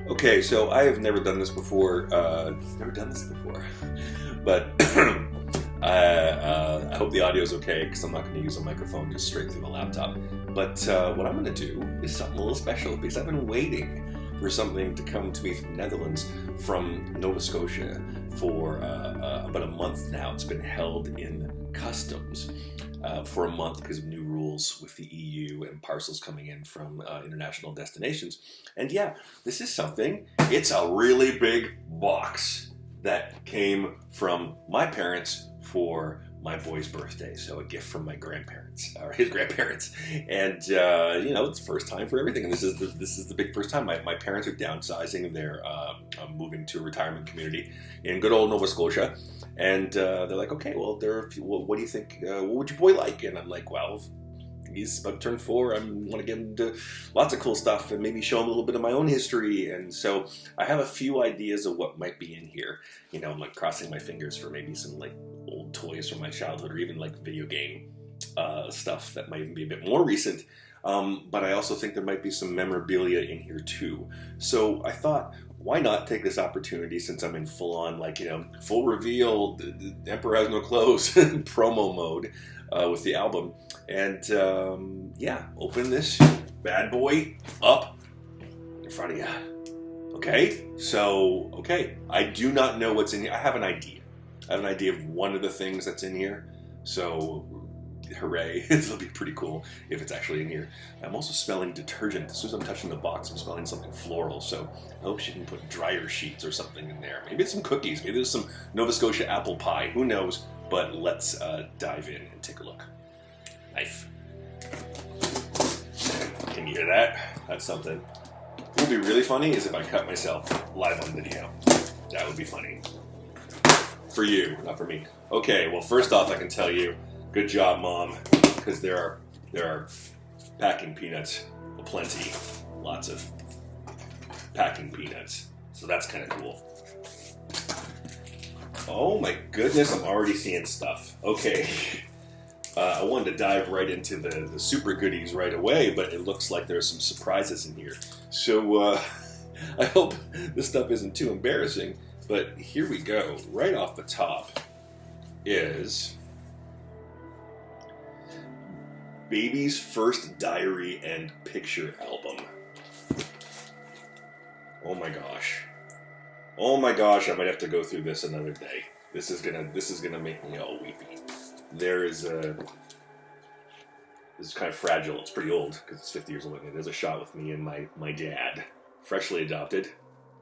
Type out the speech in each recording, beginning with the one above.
Okay, so I have never done this before. But I hope the audio is okay because I'm not going to use a microphone just straight through the laptop. But what I'm going to do is something a little special because I've been waiting for something to come to me from the Netherlands, from Nova Scotia, for about a month now. It's been held in customs for a month because of new rules with the EU and parcels coming in from international destinations. And yeah, this is something. It's a really big box that came from my parents for my boy's birthday. So a gift from my grandparents, or his grandparents. And, it's the first time for everything. And this is the big first time. My parents are downsizing. They're moving to a retirement community in good old Nova Scotia. And they're like, okay, well, what do you think? What would your boy like? And I'm like, well, he's about to turn 4. I want to get him to lots of cool stuff and maybe show him a little bit of my own history. And so I have a few ideas of what might be in here. I'm like crossing my fingers for maybe some like old toys from my childhood, or even like video game stuff that might even be a bit more recent. But I also think there might be some memorabilia in here too. So I thought, why not take this opportunity, since I'm in full-on, full reveal, the Emperor Has No Clothes promo mode with the album, and open this bad boy up in front of you. Okay, I do not know what's in here. I have an idea. Of one of the things that's in here, so hooray. It'll be pretty cool if it's actually in here. I'm also smelling detergent. As soon as I'm touching the box, I'm smelling something floral, so I hope she can put dryer sheets or something in there. Maybe it's some cookies. Maybe there's some Nova Scotia apple pie. Who knows? But let's dive in and take a look. Knife. Can you hear that? That's something. What would be really funny is if I cut myself live on video. That would be funny. For you, not for me. Okay, well, first off, I can tell you, good job, Mom, because there are packing peanuts aplenty. Lots of packing peanuts. So that's kind of cool. Oh my goodness, I'm already seeing stuff. Okay. I wanted to dive right into the super goodies right away, but it looks like there's some surprises in here. So I hope this stuff isn't too embarrassing, but here we go. Right off the top is Baby's first diary and picture album. Oh my gosh, I might have to go through this another day. This is gonna make me all weepy. This is kind of fragile. It's pretty old because it's 50 years old. There's a shot with me and my dad, freshly adopted.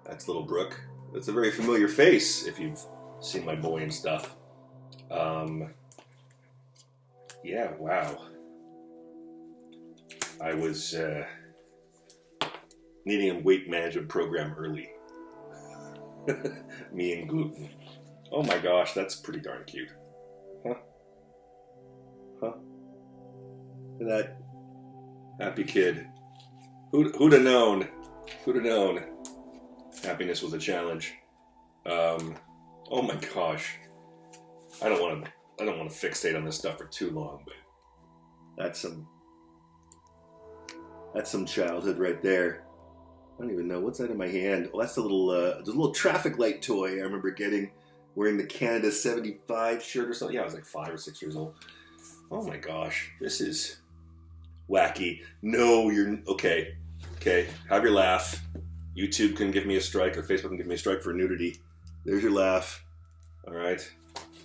That's little Brooke. That's a very familiar face if you've seen my boy and stuff. Yeah, wow. I was needing a weight management program early. Me and gluten. Oh my gosh, that's pretty darn cute. Huh? Look at that happy kid. Who'd have known? Happiness was a challenge. Oh my gosh. I don't want to fixate on this stuff for too long, but that's some childhood right there. I don't even know what's that in my hand. Oh, that's the little traffic light toy I remember getting, wearing the Canada 75 shirt or something. Yeah, I was like 5 or 6 years old. Oh my gosh, this is wacky. No, you're okay. Have your laugh. YouTube can give me a strike, or Facebook can give me a strike for nudity. There's your laugh. All right.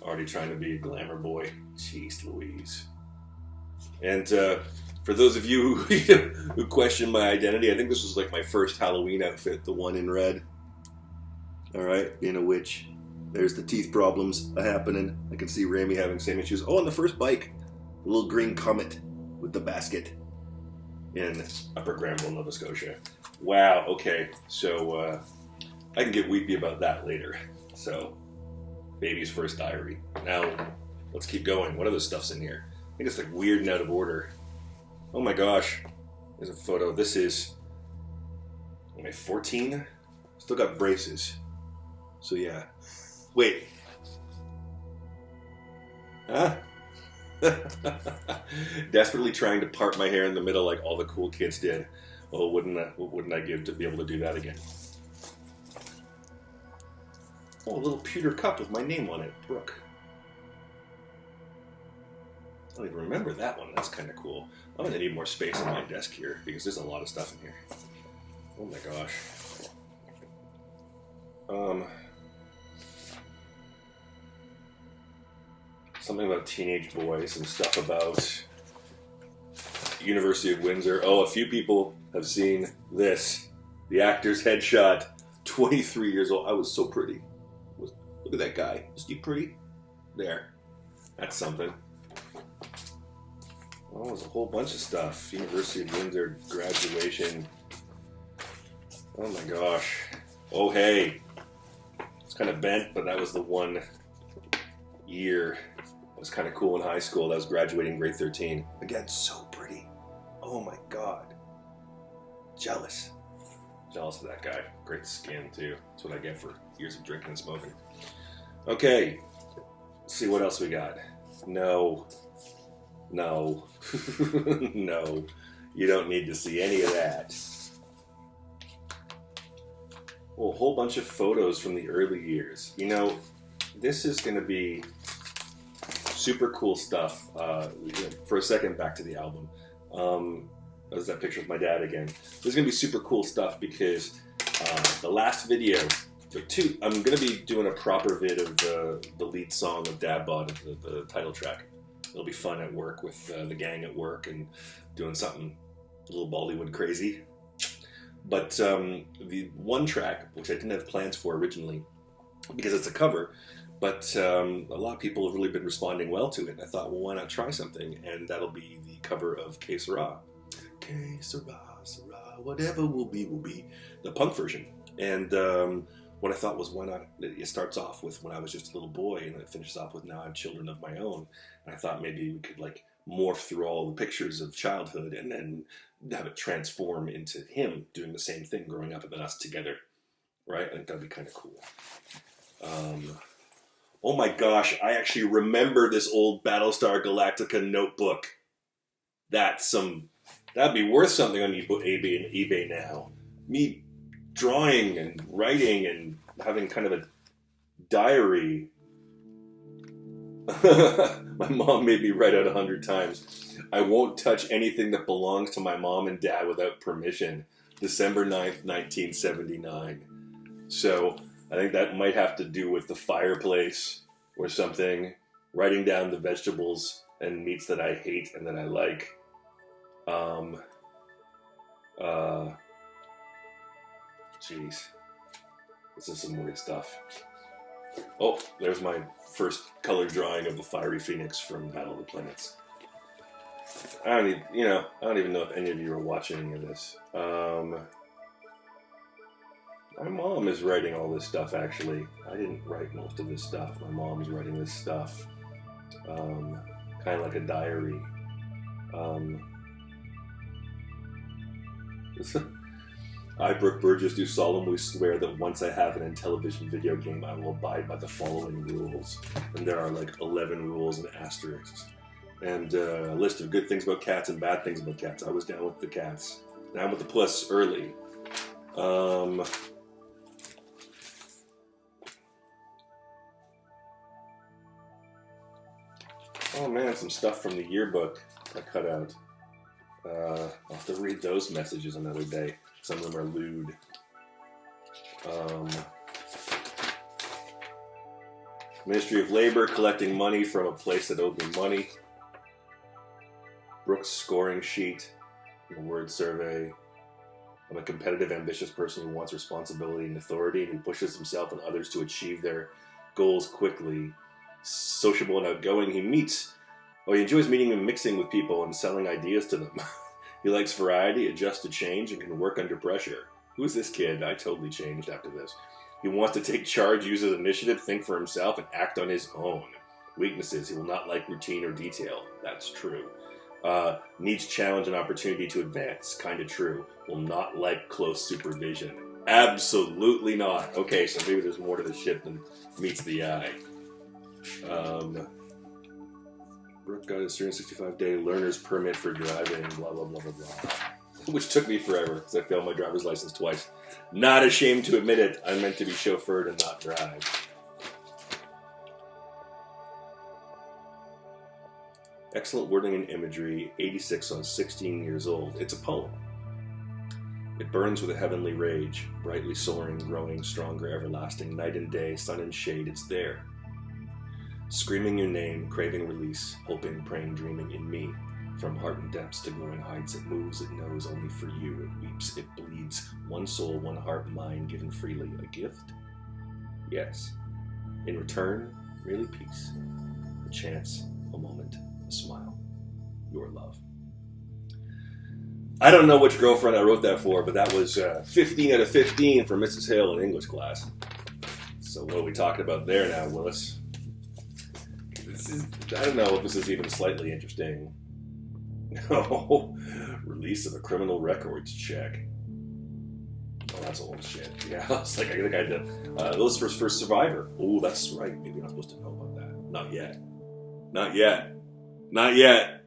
Already trying to be a glamour boy. Jeez Louise. And for those of you who question my identity, I think this was like my first Halloween outfit, the one in red. All right, being a witch. There's the teeth problems happening. I can see Rami having same issues. Oh, and the first bike, the little green Comet with the basket in Upper Granville, Nova Scotia. Wow. Okay, so I can get weepy about that later. So, Baby's first diary. Now, let's keep going. What other stuff's in here? I think it's like weird and out of order. Oh my gosh. There's a photo. This is, am I 14? Still got braces. So yeah. Wait. Huh? Desperately trying to part my hair in the middle like all the cool kids did. Oh, what wouldn't I give to be able to do that again? Oh, a little pewter cup with my name on it. Brooke. I don't even remember that one. That's kind of cool. I'm going to need more space on my desk here because there's a lot of stuff in here. Oh my gosh. Something about teenage boys and stuff about University of Windsor. Oh, a few people have seen this. The actor's headshot. 23 years old. I was so pretty. Look at that guy. Is he pretty? There. That's something. Oh, there's a whole bunch of stuff. University of Windsor graduation. Oh my gosh. Oh hey. It's kind of bent, but that was the one year. It was kind of cool in high school. That was graduating grade 13. Again, so pretty. Oh my god. Jealous. Jealous of that guy. Great skin too. That's what I get for years of drinking and smoking. Okay. Let's see what else we got. No. No. No. You don't need to see any of that. Well, a whole bunch of photos from the early years. You know, this is going to be super cool stuff. For a second, back to the album. There's that picture of my dad again. This is going to be super cool stuff because the last video, I'm going to be doing a proper vid of the lead song of Dad Bod, the title track. It'll be fun at work with the gang at work and doing something a little Bollywood crazy. But the one track, which I didn't have plans for originally, because it's a cover, but a lot of people have really been responding well to it. I thought, well, why not try something? And that'll be the cover of Que Sera. Que Sera, Sera, whatever will be, the punk version. And what I thought was, why not? It starts off with when I was just a little boy, and it finishes off with now I have children of my own. And I thought maybe we could like morph through all the pictures of childhood and then have it transform into him doing the same thing, growing up and then us together. Right? I think that'd be kind of cool. Oh my gosh, I actually remember this old Battlestar Galactica notebook. That'd be worth something on eBay now. Me drawing and writing and having kind of a diary. My mom made me write out 100 times. I won't touch anything that belongs to my mom and dad without permission. December 9th, 1979. So I think that might have to do with the fireplace or something. Writing down the vegetables and meats that I hate and that I like. Jeez. This is some weird stuff. Oh, there's my first color drawing of the fiery phoenix from Battle of the Planets. I don't even know if any of you are watching any of this. My mom is writing all this stuff, actually. I didn't write most of this stuff. My mom is writing this stuff. Kind of like a diary. I, Brooke Burgess, do solemnly swear that once I have an Intellivision video game, I will abide by the following rules. And there are like 11 rules and asterisks. And a list of good things about cats and bad things about cats. I was down with the cats. Down with the puss early. Oh man, some stuff from the yearbook I cut out. I'll have to read those messages another day. Some of them are lewd. Ministry of Labor collecting money from a place that owed me money. Brooks' scoring sheet. A word survey. I'm a competitive, ambitious person who wants responsibility and authority and who pushes himself and others to achieve their goals quickly. Sociable and outgoing, he enjoys meeting and mixing with people and selling ideas to them. He likes variety, adjusts to change, and can work under pressure. Who's this kid? I totally changed after this. He wants to take charge, use his initiative, think for himself, and act on his own. Weaknesses: he will not like routine or detail. That's true. Needs challenge and opportunity to advance. Kinda true. Will not like close supervision. Absolutely not. Okay, so maybe there's more to this shit than meets the eye. Brooke got his 365-day learner's permit for driving, blah, blah, blah, blah, blah. Which took me forever, because I failed my driver's license twice. Not ashamed to admit it. I meant to be chauffeured and not drive. Excellent wording and imagery, 86 on 16 years old. It's a poem. It burns with a heavenly rage, brightly soaring, growing, stronger, everlasting, night and day, sun and shade, it's there. Screaming your name, craving release, hoping, praying, dreaming in me. From heart and depths to glowing heights, it moves, it knows only for you, it weeps, it bleeds. One soul, one heart, mind, given freely. A gift? Yes. In return, really peace. A chance, a moment, a smile. Your love. I don't know which girlfriend I wrote that for, but that was 15 out of 15 for Mrs. Hill in English class. So what are we talking about there now, Willis? I don't know if this is even slightly interesting. No. Release of a criminal records check. Oh, that's old shit. Yeah, it's like I think I did. Those for Survivor. Oh, that's right. Maybe you're not supposed to know about that. Not yet. Not yet. Not yet.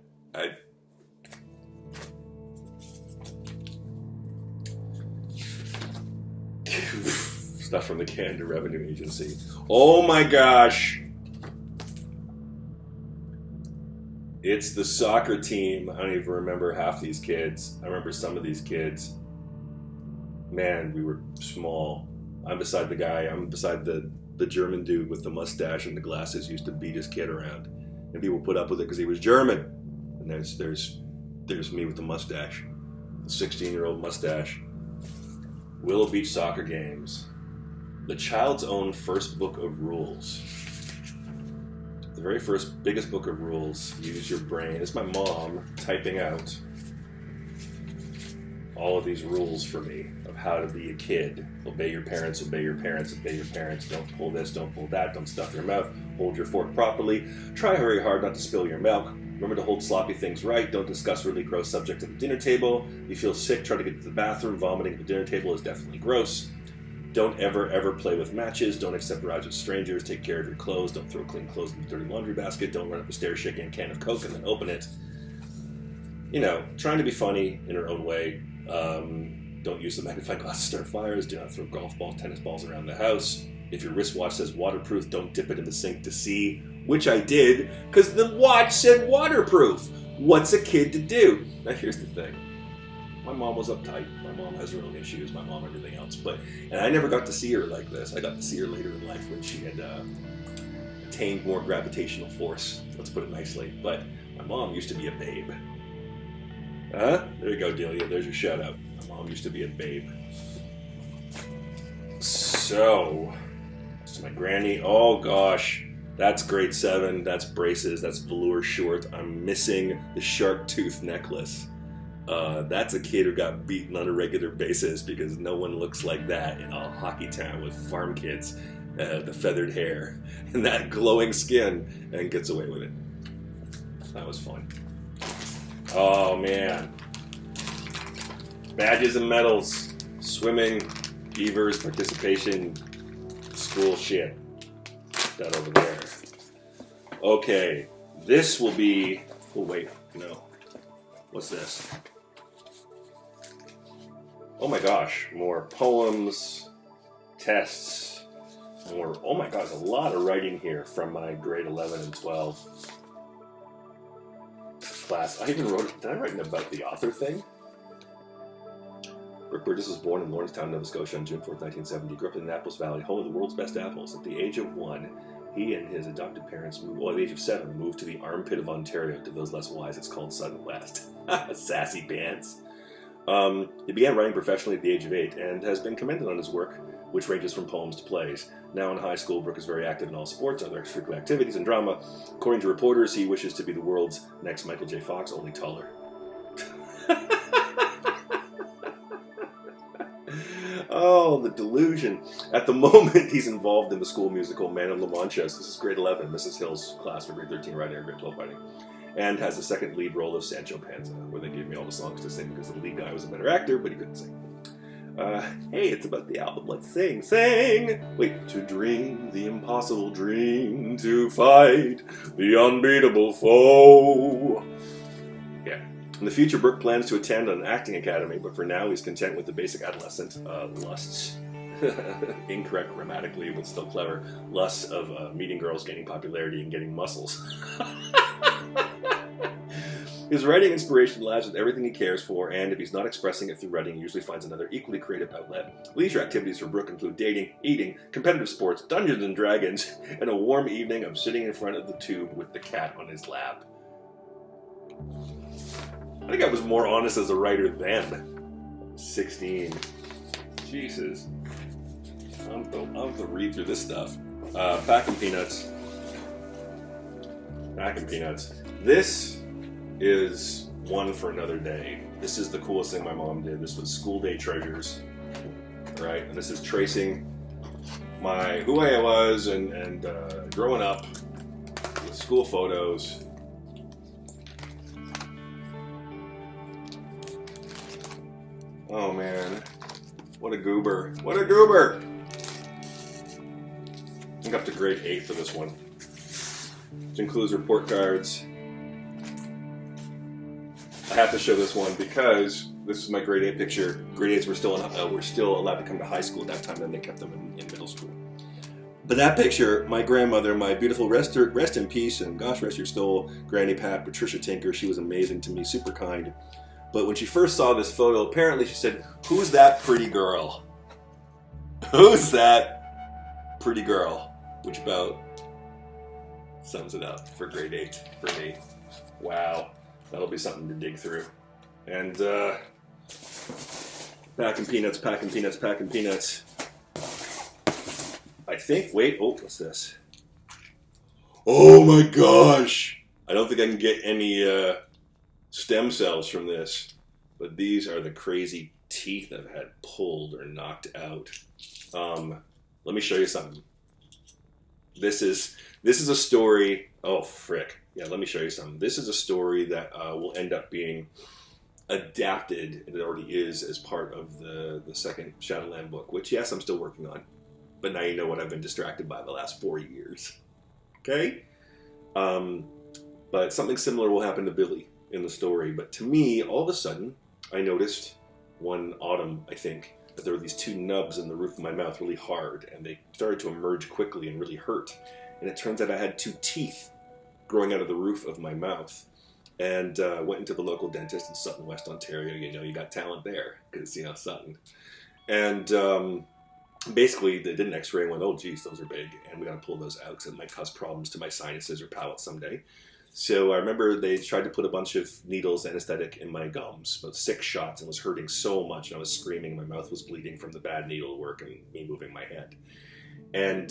Stuff from the Canada Revenue Agency. Oh my gosh. It's the soccer team. I don't even remember half these kids. I remember some of these kids. Man, we were small. I'm beside the German dude with the mustache and the glasses who used to beat his kid around. And people put up with it because he was German. And there's me with the mustache. The 16-year-old mustache. Willow Beach soccer games. The child's own first book of rules. The very first, biggest book of rules. Use your brain. It's my mom typing out all of these rules for me of how to be a kid. Obey your parents, obey your parents, obey your parents. Don't pull this, don't pull that. Don't stuff your mouth. Hold your fork properly. Try very hard not to spill your milk. Remember to hold sloppy things right. Don't discuss really gross subjects at the dinner table. You feel sick, try to get to the bathroom. Vomiting at the dinner table is definitely gross. Don't ever play with matches. Don't accept rides with strangers. Take care of your clothes. Don't throw clean clothes in the dirty laundry basket. Don't run up the stairs shaking a can of Coke and then open it. You know, trying to be funny in her own way. Don't use the magnifying glass to start fires. Do not throw golf balls, tennis balls around the house. If your wristwatch says waterproof, don't dip it in the sink to see. Which I did, because the watch said waterproof. What's a kid to do? Now here's the thing. My mom was uptight. My mom has her own issues. My mom everything else. And I never got to see her like this. I got to see her later in life when she had attained more gravitational force. Let's put it nicely. But my mom used to be a babe. There you go, Delia. There's your shout out. My mom used to be a babe. So my granny. Oh gosh. That's grade 7. That's braces. That's velour short. I'm missing the shark tooth necklace. That's a kid who got beaten on a regular basis because no one looks like that in a hockey town with farm kids, the feathered hair and that glowing skin, and gets away with it. That was fun. Oh man. Badges and medals, swimming, beavers, participation, school shit. That over there. Okay, this will be. Oh wait, no. What's this? Oh my gosh, more poems, tests, more. Oh my god, there's a lot of writing here from my grade 11 and 12 class. I even wrote. Did I write about the author thing? Brooke Burgess was born in Lawrencetown, Nova Scotia on June 4th, 1970. He grew up in the Annapolis Valley, home of the world's best apples. At the age of 1, he and his adopted parents moved, at the age of 7, moved to the armpit of Ontario. To those less wise, it's called Sudden West. Sassy pants. He began writing professionally at the age of 8 and has been commended on his work, which ranges from poems to plays. Now in high school, Brooke is very active in all sports, other extracurricular activities, and drama. According to reporters, he wishes to be the world's next Michael J. Fox, only taller. Oh, the delusion. At the moment, he's involved in the school musical Man of La Mancha. This is grade 11, Mrs. Hill's class for grade 13 writing and grade 12 writing. And has the second lead role of Sancho Panza, where they gave me all the songs to sing because the lead guy was a better actor, but he couldn't sing. Hey, it's about the album. Let's sing. Sing! Wait, to dream the impossible dream, to fight the unbeatable foe. Yeah. In the future, Brooke plans to attend an acting academy, but for now he's content with the basic adolescent lusts. Incorrect grammatically, but still clever. Lusts of meeting girls, gaining popularity, and getting muscles. His writing inspiration lies with everything he cares for, and if he's not expressing it through writing, he usually finds another equally creative outlet. Leisure activities for Brooke include dating, eating, competitive sports, Dungeons and Dragons, and a warm evening of sitting in front of the tube with the cat on his lap. I think I was more honest as a writer then. 16. Jesus. I'm going to read through this stuff. Packing peanuts. Packing peanuts. This is one for another day. This is the coolest thing my mom did. This was school day treasures, right? And this is tracing who I was and growing up with school photos. Oh man, what a goober! What a goober! I think up to grade 8 for this one, which includes report cards. I have to show this one because this is my grade 8 picture. Grade 8s were still allowed to come to high school at that time, then they kept them in middle school. But that picture, my grandmother, my beautiful rest in peace, and gosh rest your soul, Granny Pat, Patricia Tinker, she was amazing to me, super kind. But when she first saw this photo, apparently she said, "Who's that pretty girl? Who's that pretty girl?" Which about sums it up for grade 8 for me. Wow. That'll be something to dig through. And, packing peanuts, packing peanuts, packing peanuts. I think, wait, oh, what's this? Oh my gosh! I don't think I can get any, stem cells from this. But these are the crazy teeth I've had pulled or knocked out. Let me show you something. This is a story, oh frick. Yeah, let me show you something. This is a story that will end up being adapted, and it already is, as part of the second Shadowland book, which, yes, I'm still working on. But now you know what I've been distracted by the last 4 years. Okay? But something similar will happen to Billy in the story. But to me, all of a sudden, I noticed one autumn, I think, that there were these 2 nubs in the roof of my mouth really hard, and they started to emerge quickly and really hurt. And it turns out I had 2 teeth growing out of the roof of my mouth, and went into the local dentist in Sutton, West Ontario. You know, you got talent there, because, you know, Sutton. And basically, they did an x-ray and went, oh, geez, those are big, and we got to pull those out, because it might cause problems to my sinuses or palate someday. So I remember they tried to put a bunch of needles, anesthetic, in my gums, about 6 shots, and was hurting so much, and I was screaming, my mouth was bleeding from the bad needle work and me moving my head. And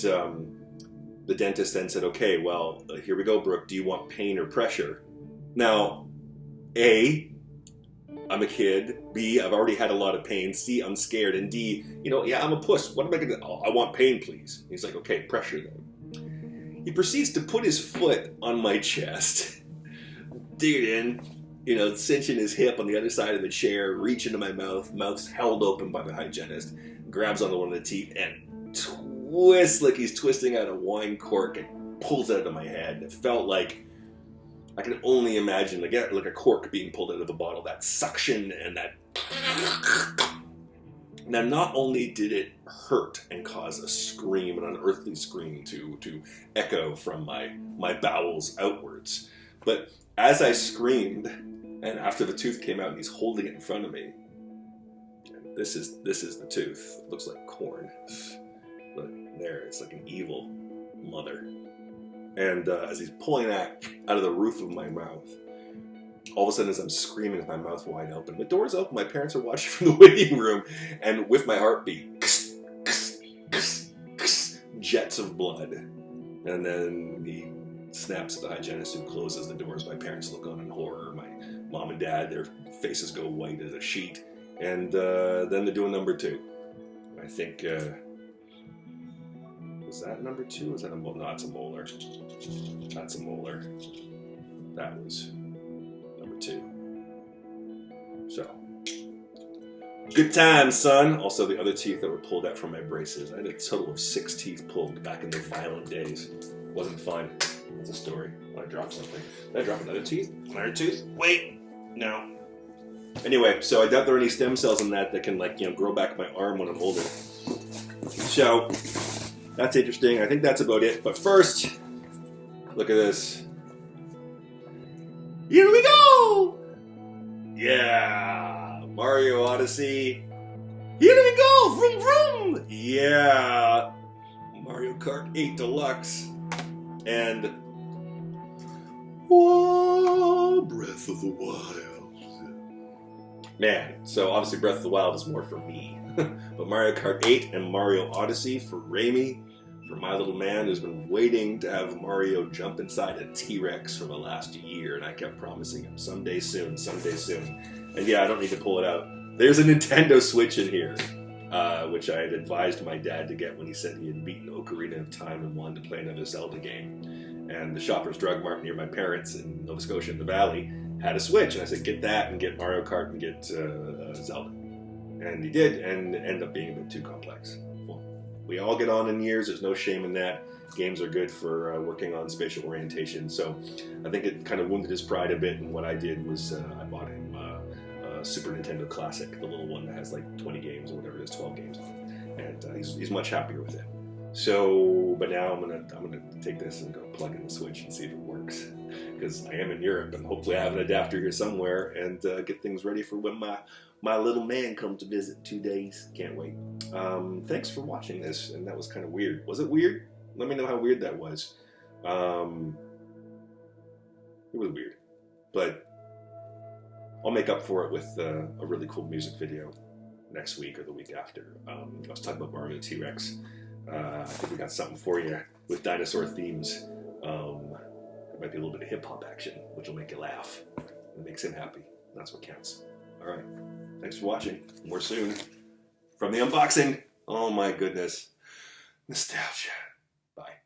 the dentist then said, okay, well, here we go, Brooke. Do you want pain or pressure? Now, A, I'm a kid. B, I've already had a lot of pain. C, I'm scared. And D, you know, yeah, I'm a puss. What am I going to do? Oh, I want pain, please. He's like, okay, pressure then. He proceeds to put his foot on my chest, dig it in, you know, cinching his hip on the other side of the chair, reach into my mouth, mouth's held open by the hygienist, grabs onto one of the teeth, and twists like he's twisting out a wine cork and pulls it out of my head. It felt like, I can only imagine, like a cork being pulled out of a bottle, that suction and that. Now, not only did it hurt and cause a scream, an unearthly scream to echo from my bowels outwards, but as I screamed, and after the tooth came out and he's holding it in front of me, and this is the tooth. It looks like corn. But there, it's like an evil mother. And as he's pulling that out of the roof of my mouth, all of a sudden as I'm screaming with my mouth wide open, the door's open, my parents are watching from the waiting room, and with my heartbeat, jets of blood. And then he snaps at the hygienist who closes the doors. My parents look on in horror. My mom and dad, their faces go white as a sheet. And then they're doing number 2. I think... was that number 2? Was that a molar? No, that's a molar. That's a molar. That was number 2. So, good times, son. Also, the other teeth that were pulled out from my braces. I had a total of 6 teeth pulled back in the violent days. Wasn't fun. That's a story. When I dropped something. Did I drop another tooth? Another tooth? Wait. No. Anyway, so I doubt there are any stem cells in that can, like, you know, grow back my arm when I'm older. So, that's interesting. I think that's about it. But first, look at this. Here we go! Yeah! Mario Odyssey. Here we go! Vroom vroom! Yeah! Mario Kart 8 Deluxe. And... whoa! Breath of the Wild. Man, so obviously Breath of the Wild is more for me. But Mario Kart 8 and Mario Odyssey for Rami, for my little man who's been waiting to have Mario jump inside a T-Rex for the last year, and I kept promising him someday soon, someday soon. And yeah, I don't need to pull it out. There's a Nintendo Switch in here, which I had advised my dad to get when he said he had beaten Ocarina of Time and wanted to play another Zelda game. And the Shoppers Drug Mart near my parents in Nova Scotia in the Valley had a Switch, and I said, get that and get Mario Kart and get Zelda. And he did, and it ended up being a bit too complex. Well, we all get on in years, there's no shame in that. Games are good for working on spatial orientation, so I think it kind of wounded his pride a bit, and what I did was I bought him a Super Nintendo Classic, the little one that has like 20 games or whatever it is, 12 games on it, and he's much happier with it. So, but now I'm gonna take this and go plug in the Switch and see if it works, because I am in Europe and hopefully I have an adapter here somewhere, and get things ready for when my little man comes to visit 2 days. Can't wait. Thanks for watching this, and that was kind of weird. Was it weird? Let me know how weird that was. It was weird, but I'll make up for it with a really cool music video next week or the week after. I was talking about Mario T-Rex. I think we got something for you with dinosaur themes. There might be a little bit of hip-hop action, which will make you laugh. It makes him happy. That's what counts. All right. Thanks for watching. More soon. From the unboxing. Oh my goodness. Nostalgia. Bye.